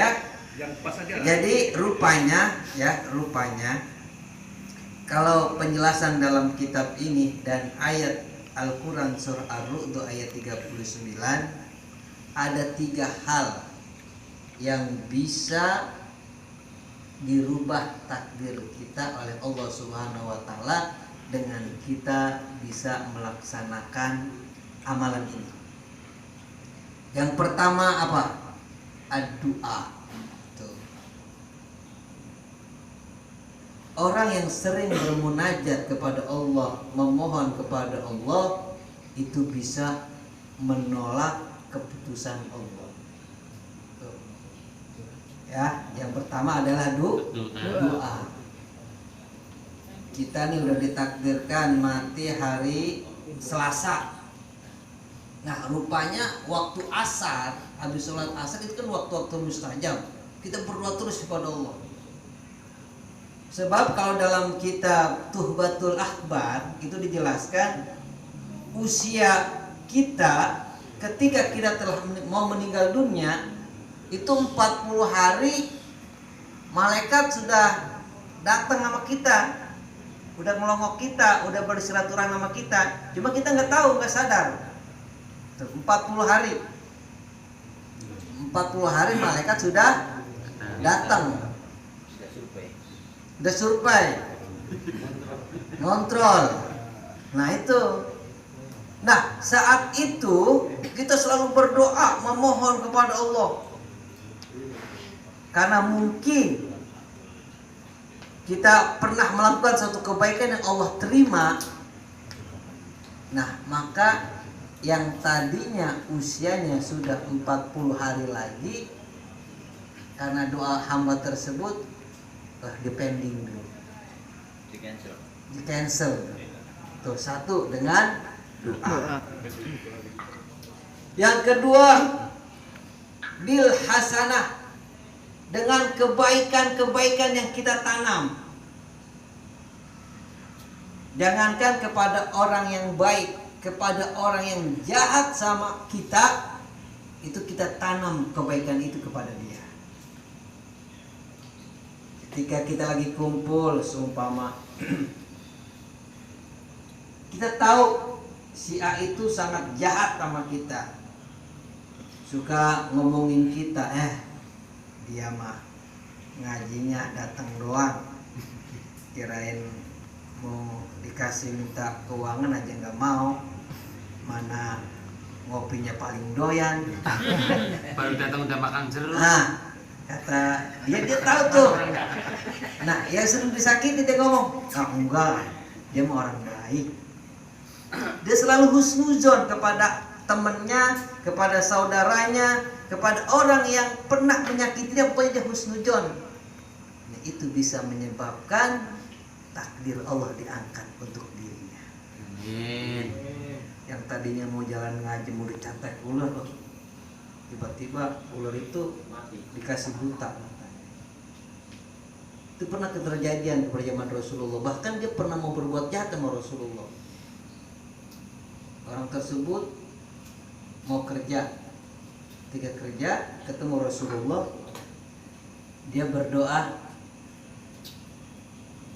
Ya. Yang pas aja. Jadi rupanya kalau penjelasan dalam kitab ini dan ayat Al-Quran surah Ar-Ru'd ayat 39, ada 3 hal yang bisa dirubah takdir kita oleh Allah Subhanahu wa taala dengan kita bisa melaksanakan amalan ini. Yang pertama apa? Ad-du'a. Orang yang sering bermunajat kepada Allah, memohon kepada Allah, itu bisa menolak keputusan Allah. Ya, yang pertama adalah doa. Kita nih udah ditakdirkan mati hari Selasa. Nah, rupanya waktu asar, habis sholat asar itu kan waktu-waktu mustajab. Kita berdoa terus kepada Allah. Sebab kalau dalam kitab Tuhbatul Akhbar itu dijelaskan usia kita ketika kita telah mau meninggal dunia itu 40 hari malaikat sudah datang sama kita, udah ngelongok kita, udah bersilaturahmi sama kita. Cuma kita nggak tahu, nggak sadar. 40 hari 40 hari malaikat sudah datang. Udah survei, ngontrol. Nah itu. Nah saat itu kita selalu berdoa memohon kepada Allah. Karena mungkin kita pernah melakukan suatu kebaikan yang Allah terima. Nah maka yang tadinya usianya sudah 40 hari lagi, karena doa hamba tersebut dipending dulu, di cancel. Tuh satu dengan doa. Yang kedua bil hasanah, dengan kebaikan-kebaikan yang kita tanam. Jangankan kepada orang yang baik, kepada orang yang jahat sama kita, itu kita tanam kebaikan itu kepada dia. Ketika kita lagi kumpul, seumpama kita tahu si A itu sangat jahat sama kita, suka ngomongin kita, dia mah ngajinya datang doang, kirain mau dikasih minta keuangan aja nggak mau, mana ngopinya paling doyan. Baru datang udah makan jeruk. Nah, kata dia tahu tuh. Nah, yang sering disakiti dia ngomong, enggak, dia mah orang baik. Dia selalu husnuzon kepada temannya, kepada saudaranya, kepada orang yang pernah menyakiti dia, pokoknya dia husnuzon. Nah, itu bisa menyebabkan takdir Allah diangkat untuk dirinya. Amin. Yang tadinya mau jalan ngaji mau dicatat ular, tiba-tiba ular itu dikasih buta matanya. Itu pernah terjadian pada zaman Rasulullah. Bahkan dia pernah mau berbuat jahat sama Rasulullah. Orang tersebut mau kerja, ketika kerja ketemu Rasulullah, dia berdoa,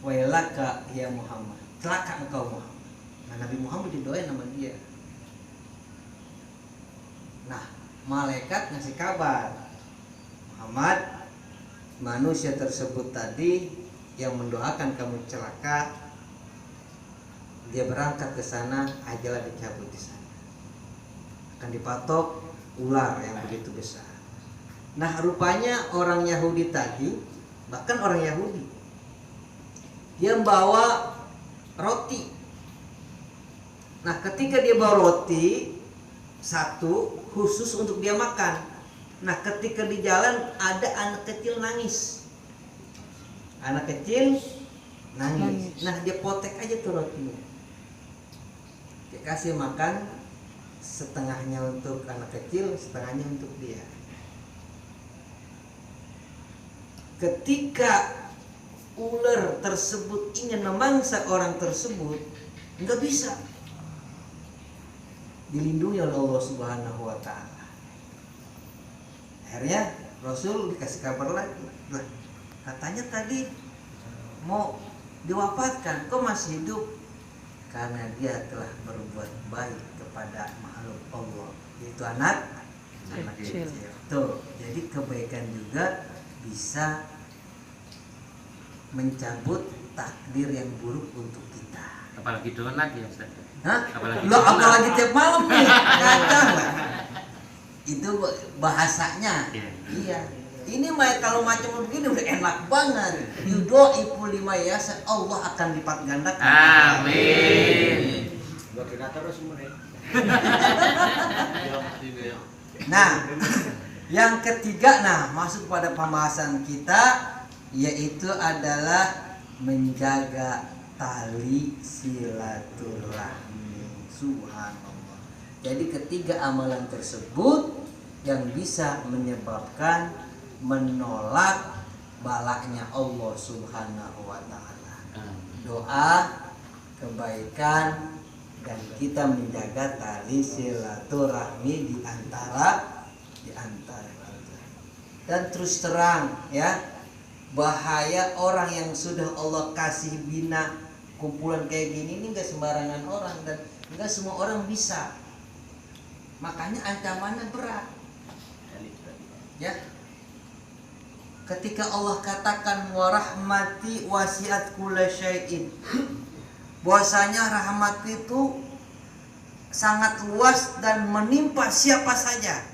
wailaka ya Muhammad, celaka engkau Muhammad. Nah, Nabi Muhammad didoain sama dia. Nah, malaikat ngasih kabar, Muhammad, manusia tersebut tadi yang mendoakan kamu celaka, dia berangkat ke sana, ajalah dicabut di sana, akan dipatok ular yang begitu besar. Nah, rupanya orang Yahudi tadi, bahkan orang Yahudi, dia membawa roti. Nah, ketika dia bawa roti satu khusus untuk dia makan. Nah, ketika di jalan ada anak kecil nangis. Anak kecil nangis. Nah, dia potek aja tuh rotinya. Dia kasih makan, setengahnya untuk anak kecil, setengahnya untuk dia. Ketika ular tersebut ingin memangsa orang tersebut, nggak bisa, dilindungi oleh Allah Subhanahu wa taala. Akhirnya Rasul dikasih kabar lagi, lah katanya tadi mau diwafatkan, kok masih hidup? Karena dia telah berbuat baik kepada makhluk Allah, yaitu anak kecil. Tuh, jadi kebaikan juga bisa mencabut takdir yang buruk untuk kita. Apalagi donat ya Ustaz. Hah? Apalagi Lo apalagi tiap malam nih, kacang lah. Itu bahasanya. Iya. Ini mah kalau macam begini udah enak banget. Yudhoifu lima yasa, Allah akan lipat gandakan. Amin. Buat kita terus mulai. Nah, yang ketiga, masuk pada pembahasan kita, yaitu adalah menjaga tali silaturahmi. Subhanallah. Jadi ketiga amalan tersebut yang bisa menyebabkan menolak balaknya Allah Subhanahu wa taala. Doa, kebaikan, dan kita menjaga tali silaturahmi di antara kita. Dan terus terang ya, bahaya orang yang sudah Allah kasih bina kumpulan kayak gini ini enggak sembarangan orang dan enggak semua orang bisa. Makanya ancamannya berat. Ya. Ketika Allah katakan wa rahmati wasi'at kulla syai'in, bahwasanya rahmat itu sangat luas dan menimpa siapa saja.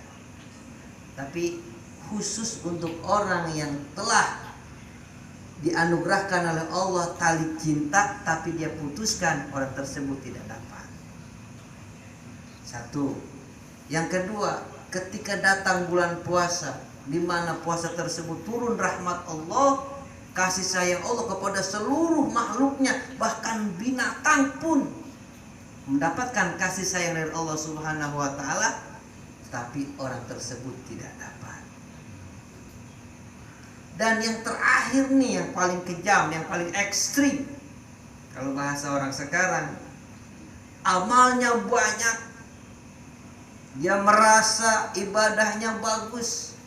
Tapi khusus untuk orang yang telah dianugerahkan oleh Allah tali cinta tapi dia putuskan, orang tersebut tidak dapat. Satu. Yang kedua, ketika datang bulan puasa, di mana puasa tersebut turun rahmat Allah, kasih sayang Allah kepada seluruh makhluknya, bahkan binatang pun mendapatkan kasih sayang dari Allah Subhanahu wa taala, tapi orang tersebut tidak dapat. Dan yang terakhir nih, yang paling kejam, yang paling ekstrim, kalau bahasa orang sekarang, amalnya banyak, dia merasa ibadahnya bagus,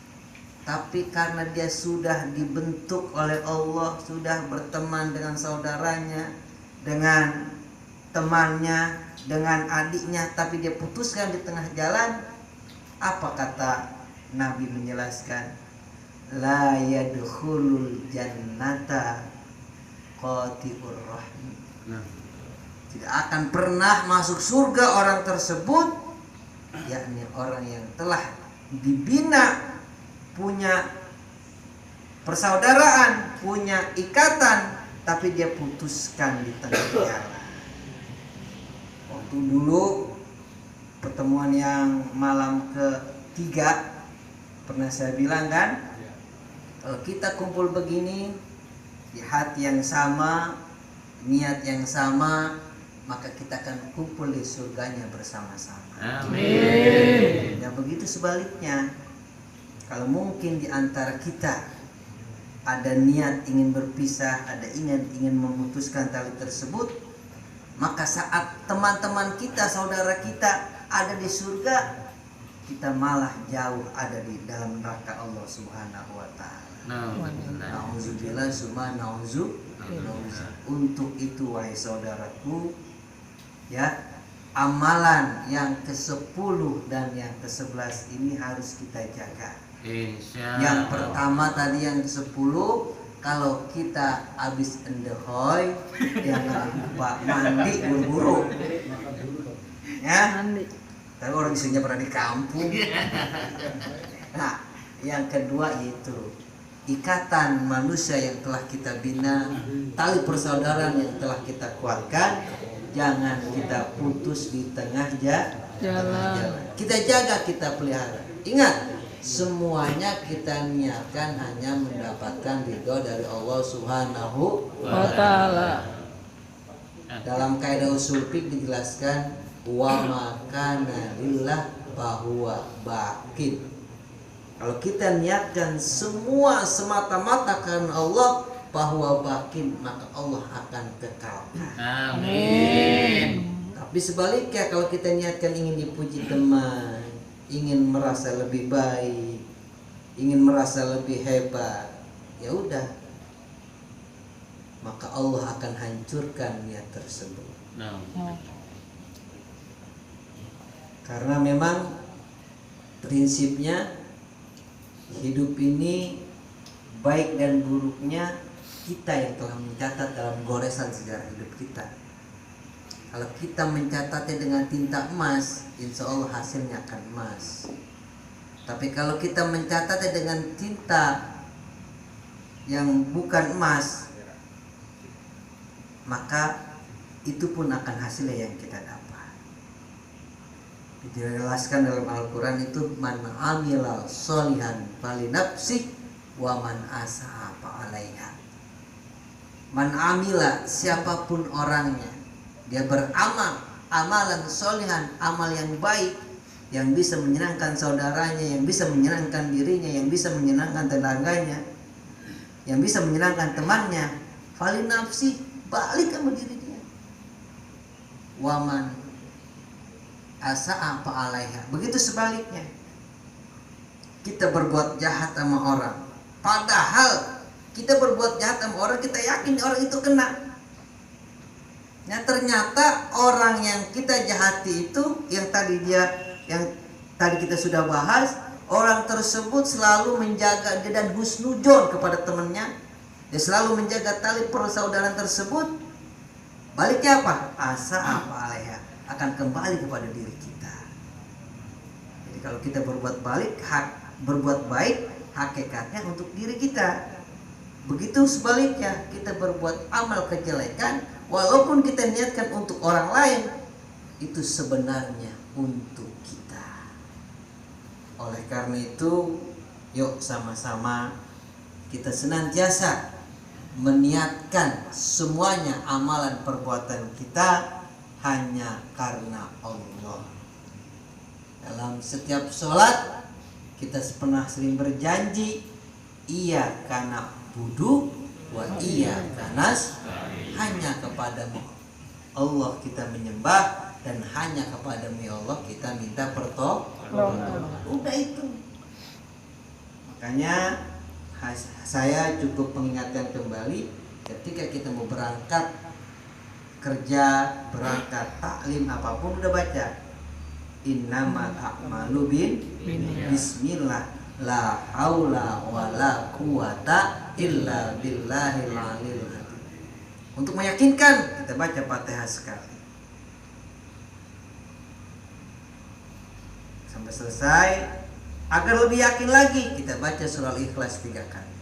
tapi karena dia sudah dibentuk oleh Allah, sudah berteman dengan saudaranya, dengan temannya, dengan adiknya, tapi dia putuskan di tengah jalan. Apa kata Nabi menjelaskan? La yadkhulul jannata qati'ur rahmi. Tidak akan pernah masuk surga orang tersebut, yakni orang yang telah dibina, punya persaudaraan, punya ikatan, tapi dia putuskan di tengah jalan. Waktu dulu pertemuan yang malam ketiga pernah saya bilang kan, kalau kita kumpul begini di hati yang sama, niat yang sama, maka kita akan kumpul di surganya bersama-sama. Amin. Dan begitu sebaliknya, kalau mungkin di antara kita ada niat ingin berpisah, ada ingin memutuskan tali tersebut, maka saat teman-teman kita, saudara kita ada di surga, kita malah jauh ada di dalam neraka Allah Subhanahu wa taala. Nauzubillah summa nauzubillah. Untuk itu wahai saudaraku, ya, amalan yang ke-10 dan yang ke-11 ini harus kita jaga. Yang pertama tadi yang ke-10, kalau kita habis endehoy jangan lupa mandi buru-buru. Ya. Tapi orang isinya pernah di kampung. Nah, yang kedua yaitu ikatan manusia yang telah kita bina, tali persaudaraan yang telah kita kuatkan, jangan kita putus di tengah jalan. Kita jaga, kita pelihara. Ingat, semuanya kita niatkan hanya mendapatkan ridho dari Allah Subhanahu wa taala. Dalam kaidah usul fiqh dijelaskan wa makana lillah bahwa bakin. Kalau kita niatkan semua semata-mata karena Allah, bahwa bakin, maka Allah akan kekalkan. Amin. Tapi sebaliknya, kalau kita niatkan ingin dipuji teman, ingin merasa lebih baik, ingin merasa lebih hebat, ya udah, maka Allah akan hancurkan niat tersebut. No. Karena memang prinsipnya hidup ini baik dan buruknya kita yang telah mencatat dalam goresan sejarah hidup kita. Kalau kita mencatatnya dengan tinta emas, insya Allah hasilnya akan emas. Tapi kalau kita mencatatnya dengan tinta yang bukan emas, maka itu pun akan hasilnya yang kita dapat. Dijelaskan dalam Al-Quran itu, man amila sholihan fali nafsih wa man asa'a fa alaiha. Man amila, siapapun orangnya, dia beramal amalan sholihan, amal yang baik, yang bisa menyenangkan saudaranya, yang bisa menyenangkan dirinya, yang bisa menyenangkan tetangganya, yang bisa menyenangkan temannya, fali nafsih, balik sama diri dia. Waman asa'a fa alaiha. Begitu sebaliknya, kita berbuat jahat sama orang, padahal kita berbuat jahat sama orang, kita yakin orang itu kena. Nah ternyata orang yang kita jahati itu, yang tadi kita sudah bahas, orang tersebut selalu menjaga dia dan husnudzon kepada temannya. Dia selalu menjaga tali persaudaraan tersebut. Baliknya apa? Asa'a fa alaiha, akan kembali kepada diri kita. Jadi kalau kita berbuat baik, hakikatnya untuk diri kita. Begitu sebaliknya, kita berbuat amal kejelekan, walaupun kita niatkan untuk orang lain, itu sebenarnya untuk kita. Oleh karena itu, yuk sama-sama kita senantiasa meniatkan semuanya amalan perbuatan kita hanya karena Allah. Dalam setiap sholat kita pernah sering berjanji, iya karena buduk wa iya karena hanya kepadamu Allah kita menyembah, dan hanya kepadamu ya Allah kita minta pertolongan. Udah itu. Makanya saya cukup mengingatkan kembali, ketika kita mau berangkat kerja, berangkat taklim apapun, udah baca innamal a'malu bismillah la haula wala quwata illa billahil aliyil azim. Untuk meyakinkan, kita baca Fatihah sekali sampai selesai. Agar lebih yakin lagi, kita baca surah Al-Ikhlas 3 kali.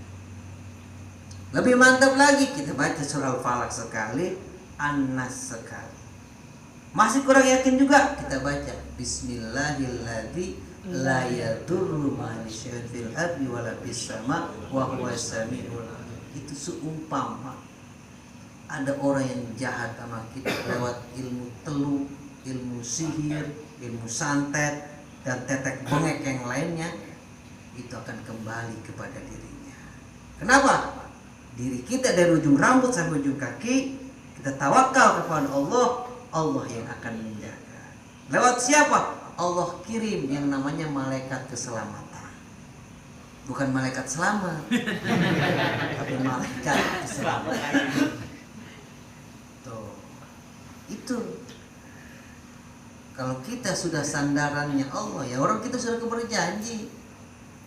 Lebih mantap lagi, kita baca surah Al-Falaq sekali, An-Nas sekali. Masih kurang yakin juga, kita baca Bismillahilladzi la yadurru ma'a syai'in fil ardi wala fis sama' wa huwas samiul alim. Itu seumpama ada orang yang jahat sama kita lewat ilmu telu, ilmu sihir, ilmu santet, dan tetek bengek yang lainnya, itu akan kembali kepada dirinya. Kenapa? Diri kita dari ujung rambut sampai ujung kaki, kita tawakal kepada Allah, Allah yang akan menjaga. Lewat siapa? Allah kirim yang namanya malaikat keselamatan. Bukan malaikat selamat, tapi malaikat keselamatan. Tuh, itu. Kalau kita sudah sandarannya Allah, ya orang kita sudah berjanji,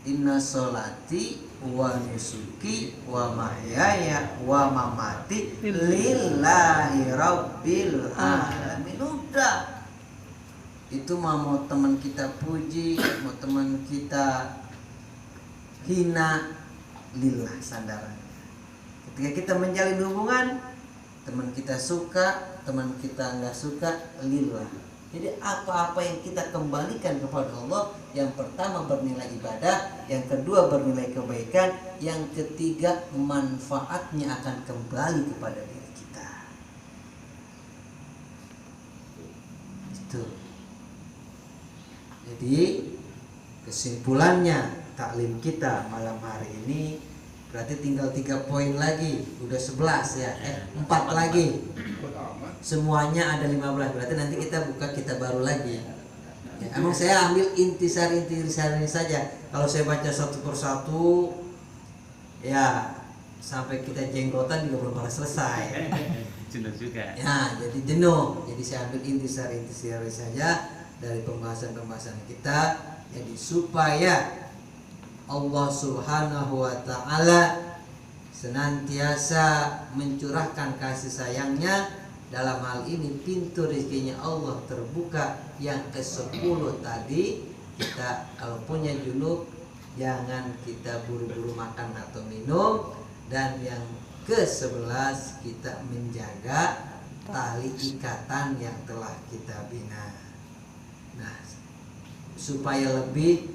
inna sholati wa nusuki wa mahyaya wa mamati lillahi rabbil alamin. Udah, itu mau teman kita puji, mau teman kita hina, lillah sandarannya. Ketika kita menjalin hubungan, teman kita suka, teman kita nggak suka, lillah. Jadi apa-apa yang kita kembalikan kepada Allah, yang pertama bernilai ibadah, yang kedua bernilai kebaikan, yang ketiga manfaatnya akan kembali kepada diri kita. Itu. Jadi kesimpulannya taklim kita malam hari ini berarti tinggal 3 poin lagi, udah 11 ya, 4 lagi. Semuanya ada 15, berarti nanti kita buka kitab baru lagi. Ya, emang saya ambil intisari saja. Kalau saya baca satu persatu, ya sampai kita jenggotan juga belum pernah selesai. Jenuh juga. Ya, jadi jenuh. Jadi saya ambil intisari saja dari pembahasan kita, jadi supaya Allah Subhanahu wa taala senantiasa mencurahkan kasih sayangnya. Dalam hal ini pintu rezekinya Allah terbuka. Yang ke-10 tadi, kita kalau punya junub jangan kita buru-buru makan atau minum. Dan yang ke-11 kita menjaga tali ikatan yang telah kita bina. Nah, supaya lebih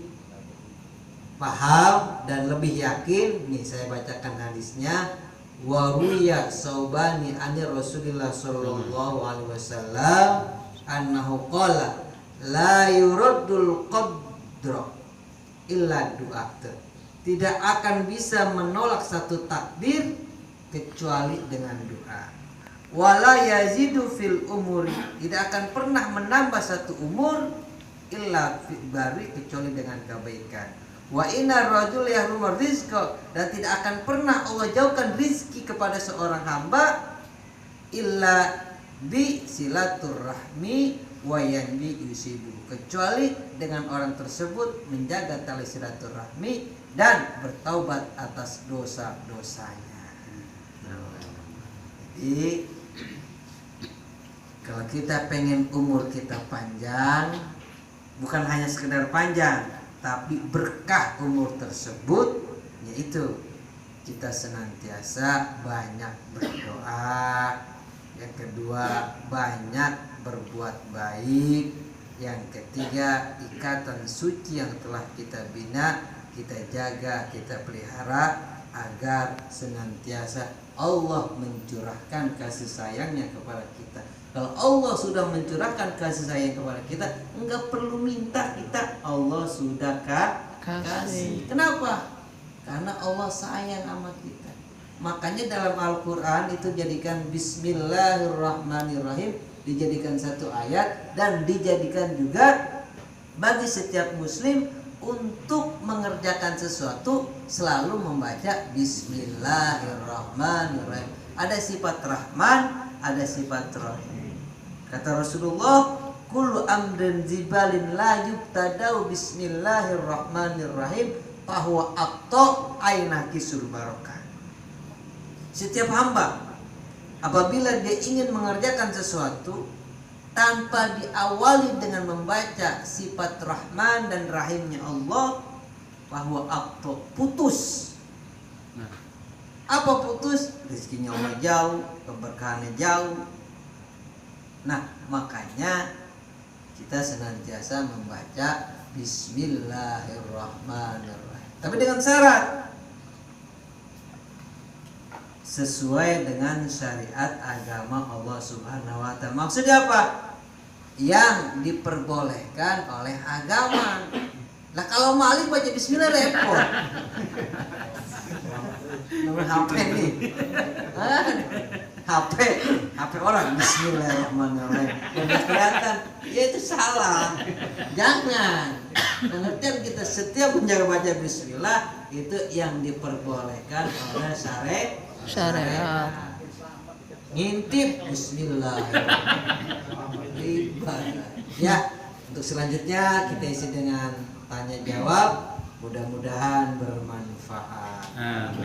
paham dan lebih yakin, nih saya bacakan hadisnya. Waruya saubani ani Rasulillah sallallahu alaihi wasallam annahu qala la yuraddul qadra illa du'a. Tidak akan bisa menolak satu takdir kecuali dengan doa. Wala yazidu fil umuri, tidak akan pernah menambah satu umur illa fi bari, kecuali dengan kebaikan. Wa inna rajul yahrumur rizqa, dan tidak akan pernah Allah jauhkan rizki kepada seorang hamba illa bi silaturrahmi wa yanbi yusibu, kecuali dengan orang tersebut menjaga tali silaturahmi dan bertaubat atas dosa-dosanya. Jadi kalau kita pengen umur kita panjang, bukan hanya sekedar panjang, tapi berkah umur tersebut, yaitu kita senantiasa banyak berdoa. Yang kedua, banyak berbuat baik. Yang ketiga, ikatan suci yang telah kita bina, kita jaga, kita pelihara, agar senantiasa Allah mencurahkan kasih sayangnya kepada kita. Kalau Allah sudah mencurahkan kasih sayang kepada kita, enggak perlu minta kita, Allah sudah kasih. Kenapa? Karena Allah sayang sama kita. Makanya dalam Al-Quran itu jadikan Bismillahirrahmanirrahim, dijadikan satu ayat, dan dijadikan juga bagi setiap muslim untuk mengerjakan sesuatu selalu membaca Bismillahirrahmanirrahim. Ada sifat Rahman, ada sifat Rahim. Kata Rasulullah, kullu amrin zibalin la yubtadau Bismillahirrahmanirrahim fahuwa aqta aina kisul barokah. Setiap hamba apabila dia ingin mengerjakan sesuatu tanpa diawali dengan membaca sifat Rahman dan Rahimnya Allah, bahwa akto putus. Apa putus? Rezekinya Allah jauh, keberkahannya jauh. Nah, makanya kita senantiasa membaca Bismillahirrahmanirrahim. Tapi dengan syarat sesuai dengan syariat agama Allah Subhanahu wa taala. Maksudnya apa? Yang diperbolehkan oleh agama. Lah kalau Malik baca bismillah repot. Nomor HP nih. HP orang bismillahirrahmanirrahim. Udah kelihatan, ya itu salah. Jangan. Pengertian kita setiap menjaga baca bismillah itu yang diperbolehkan oleh syariat. Ngintip bismillahirrahmanirrahim. Ya, untuk selanjutnya kita isi dengan tanya jawab. Mudah-mudahan bermanfaat. Amin.